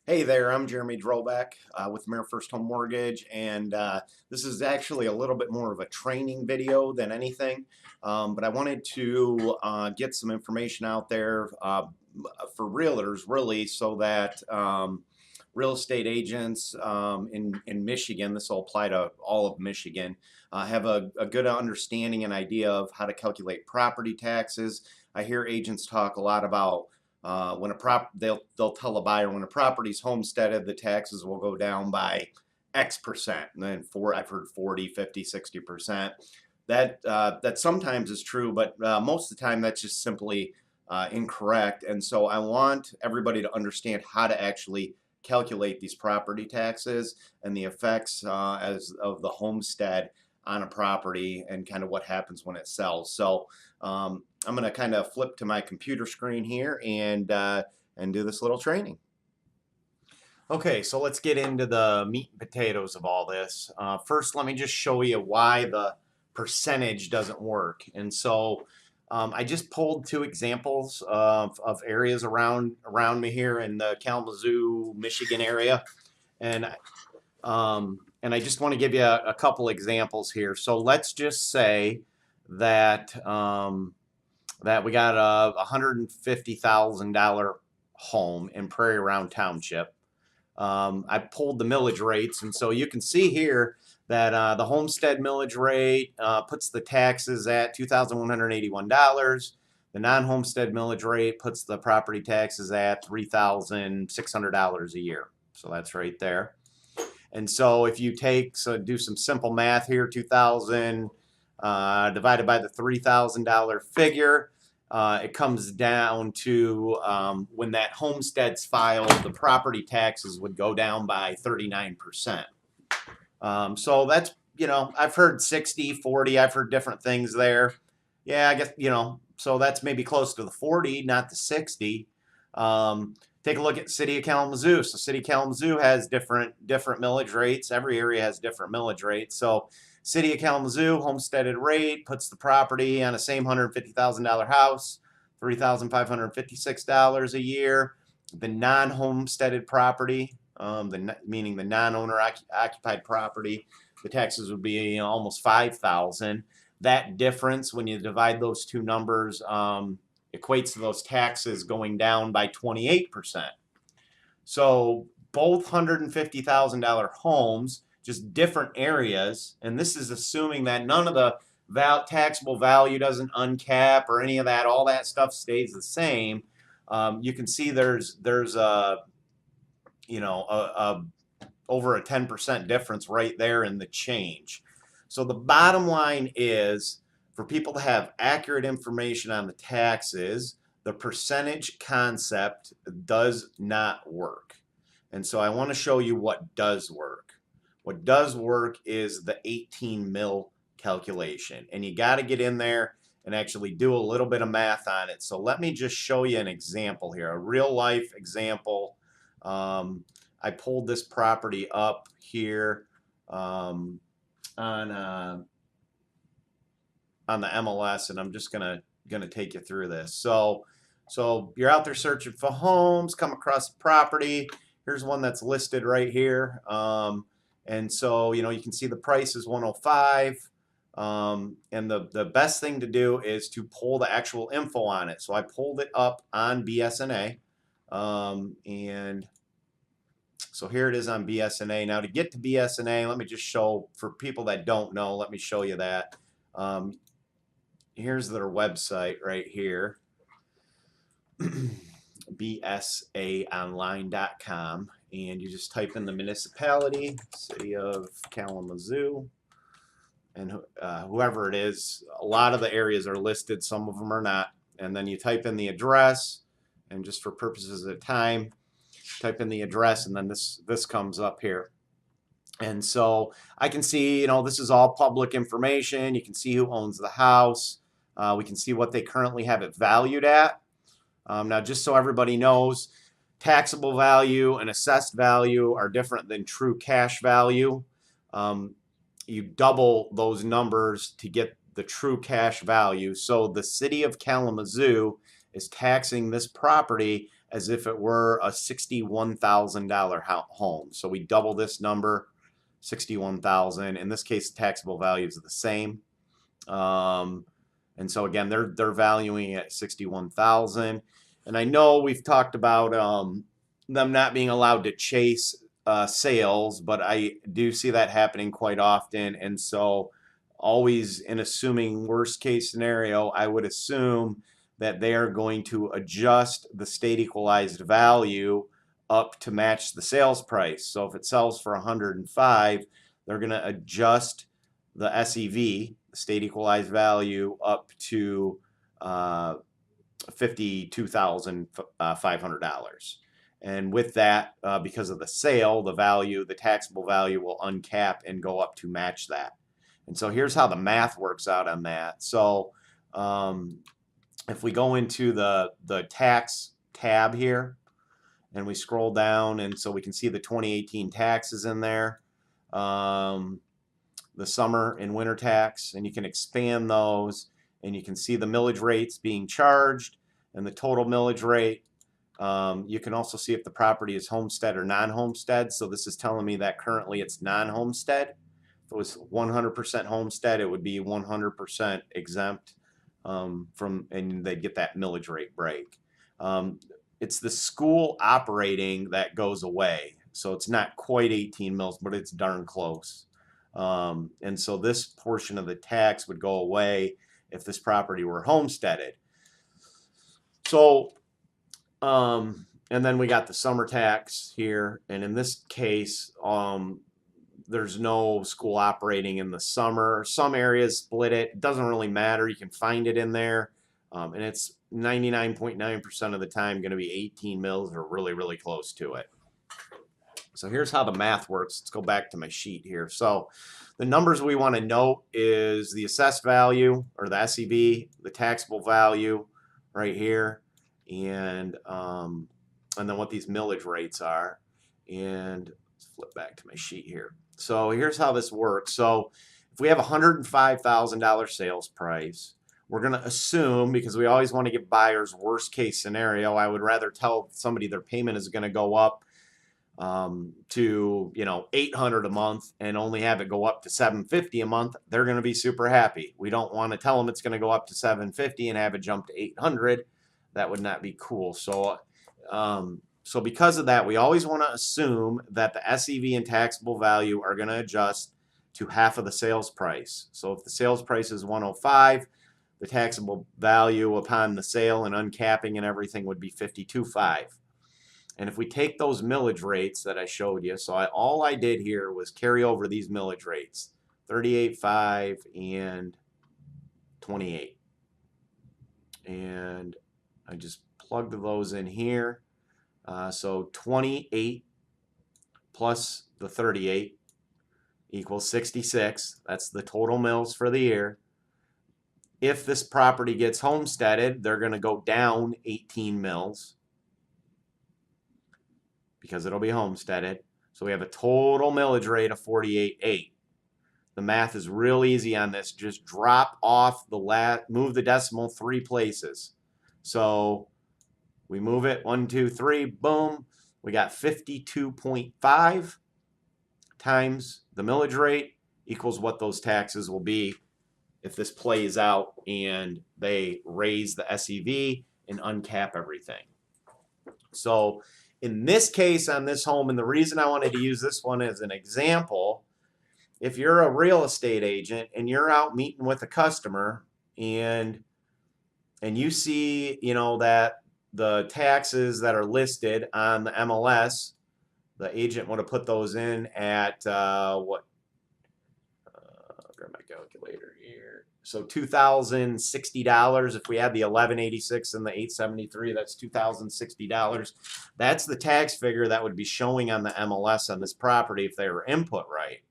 Hey there, I'm Jeremy Drolbeck with First Home Mortgage, and this is actually a little bit more of a training video than anything. But I wanted to get some information out there for realtors, really, so that real estate agents in Michigan, this will apply to all of Michigan, have a good understanding and idea of how to calculate property taxes. I hear agents talk a lot about when they'll tell a buyer when a property's homesteaded, the taxes will go down by X percent. And then I've heard 40, 50, 60%. That sometimes is true, but most of the time that's just simply incorrect. And so I want everybody to understand how to actually calculate these property taxes and the effects as of the homestead on a property and kind of what happens when it sells. So I'm going to kind of flip to my computer screen here and do this little training. Okay, so let's get into the meat and potatoes of all this. First, let me just show you why the percentage doesn't work. And so I just pulled two examples of areas around me here in the Kalamazoo, Michigan area, and I just want to give you a couple examples here. So let's just say that that we got a $150,000 home in Prairie Round Township. I pulled the millage rates, and so you can see here that the homestead millage rate puts the taxes at $2,181. The non-homestead millage rate puts the property taxes at $3,600 a year. So that's right there. And so if you do some simple math here, 2,000 divided by the $3,000 figure, it comes down to when that homestead's filed, the property taxes would go down by 39%. So that's, I've heard 60, 40, I've heard different things there. Yeah, I guess, so that's maybe close to the 40, not the 60. Take a look at the city of Kalamazoo. So city of Kalamazoo has different millage rates. Every area has different millage rates. So city of Kalamazoo homesteaded rate puts the property on the same $150,000 house, $3,556 a year. The non-homesteaded property, meaning the non-owner occupied property, the taxes would be almost $5,000. That difference, when you divide those two numbers, equates to those taxes going down by 28%. So both $150,000 homes, just different areas, and this is assuming that none of the taxable value doesn't uncap or any of that, all that stuff stays the same. You can see there's a over a 10% difference right there in the change. So the bottom line is, for people to have accurate information on the taxes, the percentage concept does not work. And so I want to show you what does work. What does work is the 18 mil calculation. And you got to get in there and actually do a little bit of math on it. So let me just show you an example here, a real life example. I pulled this property up here on the MLS, and I'm just gonna take you through this. So you're out there searching for homes, come across a property. Here's one that's listed right here, and so you can see the price is 105. And the best thing to do is to pull the actual info on it. So I pulled it up on BSNA, and so here it is on BSNA. Now to get to BSNA, let me just show, for people that don't know, let me show you that. Here's their website right here, bsaonline.com, and you just type in the municipality, city of Kalamazoo, and whoever it is. A lot of the areas are listed, some of them are not. And then you type in the address, and just for purposes of time, type in the address, and then this comes up here. And so I can see, this is all public information. You can see who owns the house. We can see what they currently have it valued at. Now, just so everybody knows, taxable value and assessed value are different than true cash value. You double those numbers to get the true cash value. So the city of Kalamazoo is taxing this property as if it were a $61,000 home. So we double this number, 61,000. In this case, the taxable value is the same. And so again, they're valuing it at 61,000. And I know we've talked about them not being allowed to chase sales, but I do see that happening quite often. And so always in assuming worst case scenario, I would assume that they are going to adjust the state equalized value up to match the sales price. So if it sells for 105, they're going to adjust the SEV, state equalized value, up to $52,500. And with that, because of the sale, the taxable value will uncap and go up to match that. And so here's how the math works out on that. So if we go into the tax tab here and we scroll down, and so we can see the 2018 taxes in there, the summer and winter tax, and you can expand those, and you can see the millage rates being charged and the total millage rate. You can also see if the property is homestead or non-homestead. So this is telling me that currently it's non-homestead. If it was 100% homestead, it would be 100% exempt and they'd get that millage rate break. It's the school operating that goes away. So it's not quite 18 mils, but it's darn close. And so this portion of the tax would go away if this property were homesteaded. So, and then we got the summer tax here. And in this case, there's no school operating in the summer. Some areas split it. It doesn't really matter. You can find it in there. And it's 99.9% of the time going to be 18 mils or really, really close to it. So here's how the math works. Let's go back to my sheet here. So the numbers we want to note is the assessed value, or the SEV, the taxable value right here, and then what these millage rates are. And let's flip back to my sheet here. So here's how this works. So if we have a $105,000 sales price, we're going to assume, because we always want to give buyers worst case scenario, I would rather tell somebody their payment is going to go up to $800 a month and only have it go up to $750 a month. They're going to be super happy. We don't want to tell them it's going to go up to $750 and have it jump to $800. That would not be cool. So so because of that, we always want to assume that the SEV and taxable value are going to adjust to half of the sales price. So if the sales price is 105, the taxable value upon the sale and uncapping and everything would be 52.5. And if we take those millage rates that I showed you, so all I did here was carry over these millage rates, 38.5 and 28. And I just plugged those in here. So 28 plus the 38 equals 66. That's the total mills for the year. If this property gets homesteaded, they're going to go down 18 mills, because it'll be homesteaded. So we have a total millage rate of 48.8. The math is real easy on this. Just drop off move the decimal 3 places. So we move it 1, 2, 3, boom. We got 52.5 times the millage rate equals what those taxes will be if this plays out and they raise the SEV and uncap everything. So in this case on this home, and the reason I wanted to use this one as an example, if you're a real estate agent and you're out meeting with a customer and you see, that the taxes that are listed on the MLS, the agent would have put those in at grab my calculator here. So $2,060. If we add the $1,186 and the $873, that's $2,060. That's the tax figure that would be showing on the MLS on this property if they were input right.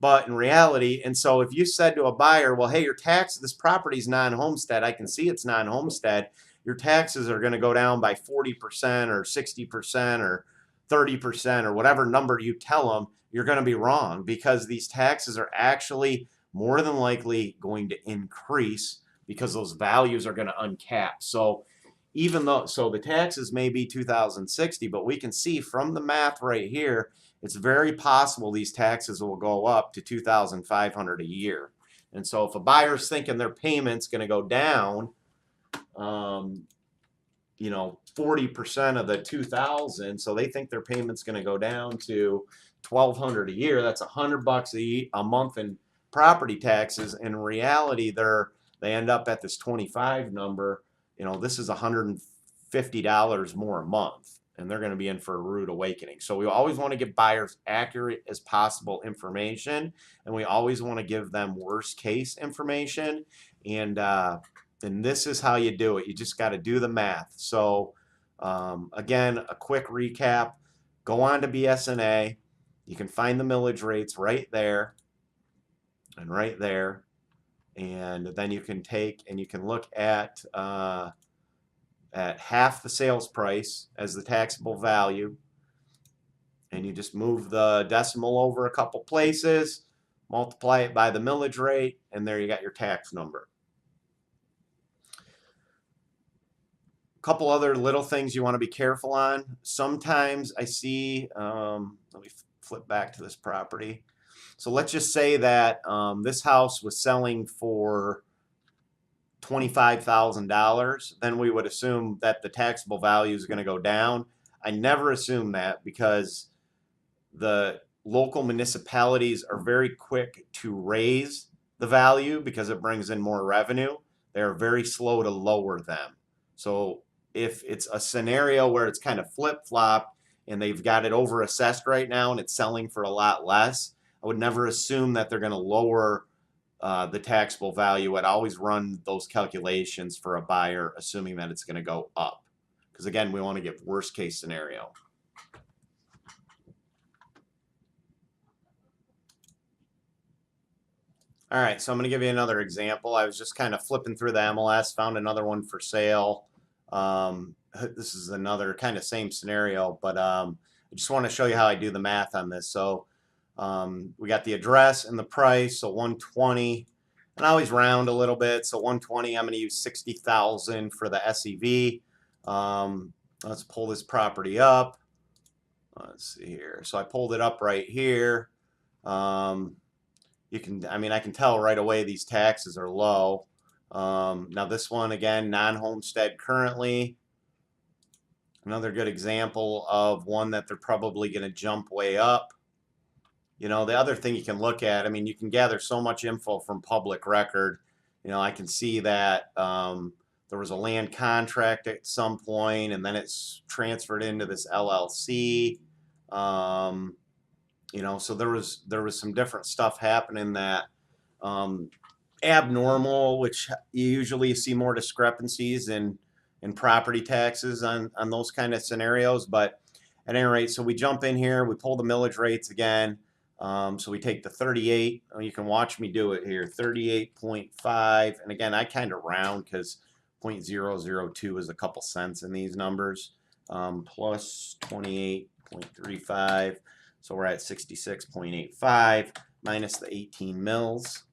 But in reality, and so if you said to a buyer, well, hey, this property's non-homestead, I can see it's non-homestead, your taxes are going to go down by 40% or 60% or 30% or whatever number you tell them, you're going to be wrong, because these taxes are actually more than likely going to increase because those values are going to uncap. So even though, so the taxes may be 2,060, but we can see from the math right here, it's very possible these taxes will go up to 2,500 a year. And so if a buyer's thinking their payment's going to go down, you know, 40% of the 2,000, so they think their payment's going to go down to 1,200 a year. That's $100 a month in property taxes. In reality, they end up at this 25 number. You know, this is $150 more a month, and they're going to be in for a rude awakening. So we always want to give buyers accurate as possible information, and we always want to give them worst case information. And this is how you do it. You just got to do the math. So again, a quick recap. Go on to BSNA. You can find the millage rates right there and right there. And then you can take and you can look at half the sales price as the taxable value. And you just move the decimal over a couple places, multiply it by the millage rate, and there you got your tax number. Couple other little things you want to be careful on. Sometimes I see, let me flip back to this property. So let's just say that this house was selling for $25,000. Then we would assume that the taxable value is going to go down. I never assume that because the local municipalities are very quick to raise the value because it brings in more revenue. They're very slow to lower them. So if it's a scenario where it's kind of flip-flop and they've got it over assessed right now and it's selling for a lot less, I would never assume that they're going to lower the taxable value. I'd always run those calculations for a buyer, assuming that it's going to go up. Because again, we want to give worst case scenario. All right, so I'm going to give you another example. I was just kind of flipping through the MLS, found another one for sale. This is another kind of same scenario, but I just want to show you how I do the math on this. So we got the address and the price, so 120, and I always round a little bit. So 120, I'm going to use 60,000 for the SEV. Let's pull this property up. Let's see here. So I pulled it up right here. You can, I mean, I can tell right away these taxes are low. Now this one, again, non-homestead currently. Another good example of one that they're probably going to jump way up. You know, the other thing you can look at, I mean, you can gather so much info from public record. You know, I can see that there was a land contract at some point, and then it's transferred into this LLC. You know, so there was some different stuff happening that abnormal, which you usually see more discrepancies in property taxes on those kind of scenarios. But at any rate, so we jump in here, we pull the millage rates again. So we take the 38, you can watch me do it here, 38.5, and again, I kind of round because 0.002 is a couple cents in these numbers, plus 28.35, so we're at 66.85, minus the 18 mils,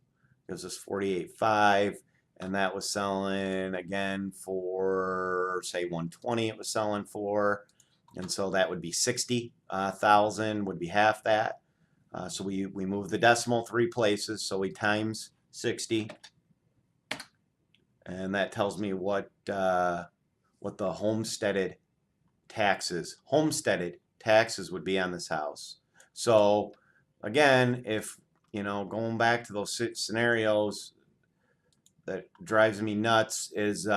gives us 48.5, and that was selling, again, for, say, 120 it was selling for, and so that would be 60,000, would be half that. So we move the decimal 3 places, so we times 60, and that tells me what the homesteaded taxes would be on this house. So again, if, you know, going back to those scenarios, that drives me nuts is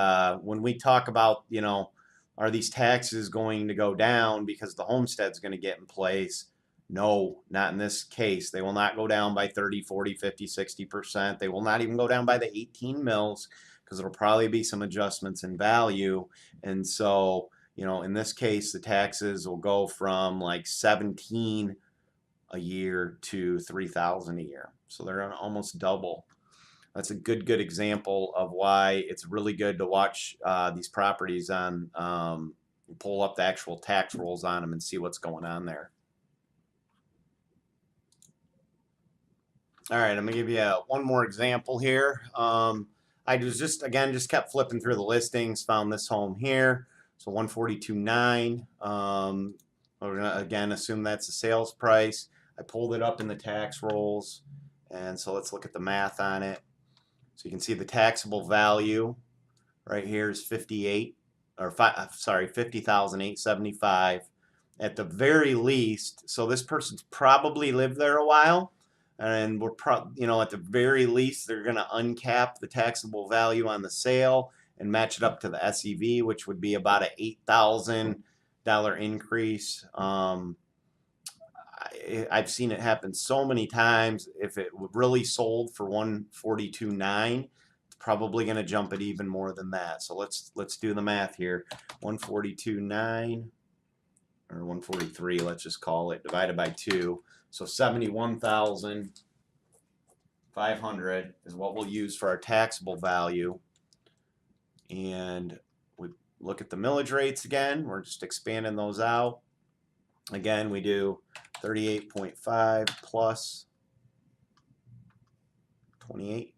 when we talk about, you know, are these taxes going to go down because the homestead's going to get in place? No, not in this case. They will not go down by 30, 40, 50, 60%. They will not even go down by the 18 mils because there'll probably be some adjustments in value. And so, you know, in this case, the taxes will go from like 17 a year to 3,000 a year. So they're gonna almost double. That's a good example of why it's really good to watch these properties on, pull up the actual tax rolls on them and see what's going on there. All right, I'm gonna give you one more example here. I was just kept flipping through the listings, found this home here. So 142.9. We're gonna again assume that's the sales price. I pulled it up in the tax rolls, and so let's look at the math on it. So you can see the taxable value right here is 58 or sorry, 50,875 at the very least. So this person's probably lived there a while, and we're at the very least they're going to uncap the taxable value on the sale and match it up to the SEV, which would be about a $8,000 increase. I've seen it happen so many times. If it really sold for 142.9, it's probably going to jump it even more than that. So let's do the math here. 142.9 or 143, let's just call it, divided by 2. So 71,500 is what we'll use for our taxable value. And we look at the millage rates again. We're just expanding those out. Again, we do 38.5 plus 28.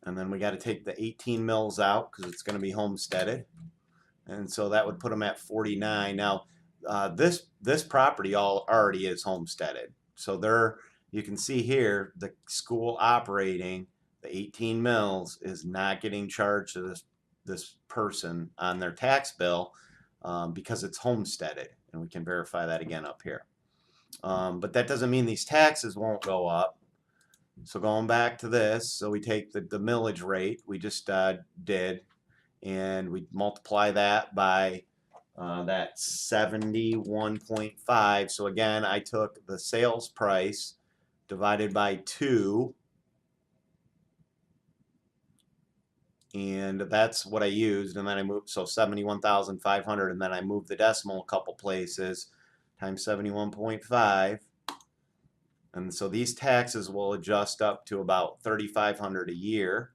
And then we got to take the 18 mils out because it's going to be homesteaded. And so that would put them at 49. Now, this property already is homesteaded. So you can see here, the school operating, the 18 mils is not getting charged to this person on their tax bill because it's homesteaded. And we can verify that again up here. But that doesn't mean these taxes won't go up. So going back to this, so we take the millage rate we just did, and we multiply that by that 71.5. So again, I took the sales price divided by 2, and that's what I used, and then I moved, so 71,500, and then I moved the decimal a couple places, times 71.5. And so these taxes will adjust up to about $3,500 a year,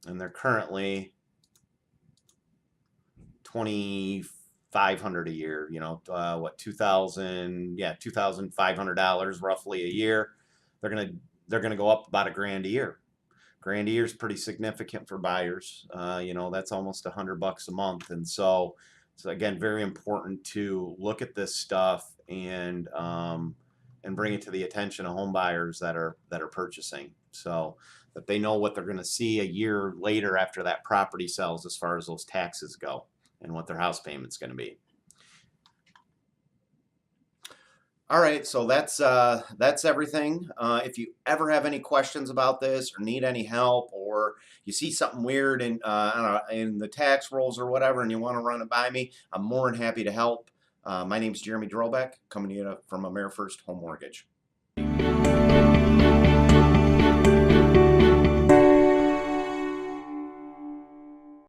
and they're currently $2,500 a year. What, $2,500 roughly a year. They're gonna go up about $1,000 a year. $1,000 a year is pretty significant for buyers. That's almost $100 a month, and so again, very important to look at this stuff and bring it to the attention of home buyers that are purchasing, so that they know what they're going to see a year later after that property sells as far as those taxes go and what their house payment's going to be. All right, so that's everything. If you ever have any questions about this or need any help, or you see something weird in I don't know, in the tax rolls or whatever, and you want to run it by me, I'm more than happy to help. My name is Jeremy Drolbeck, coming to you from AmeriFirst Home Mortgage.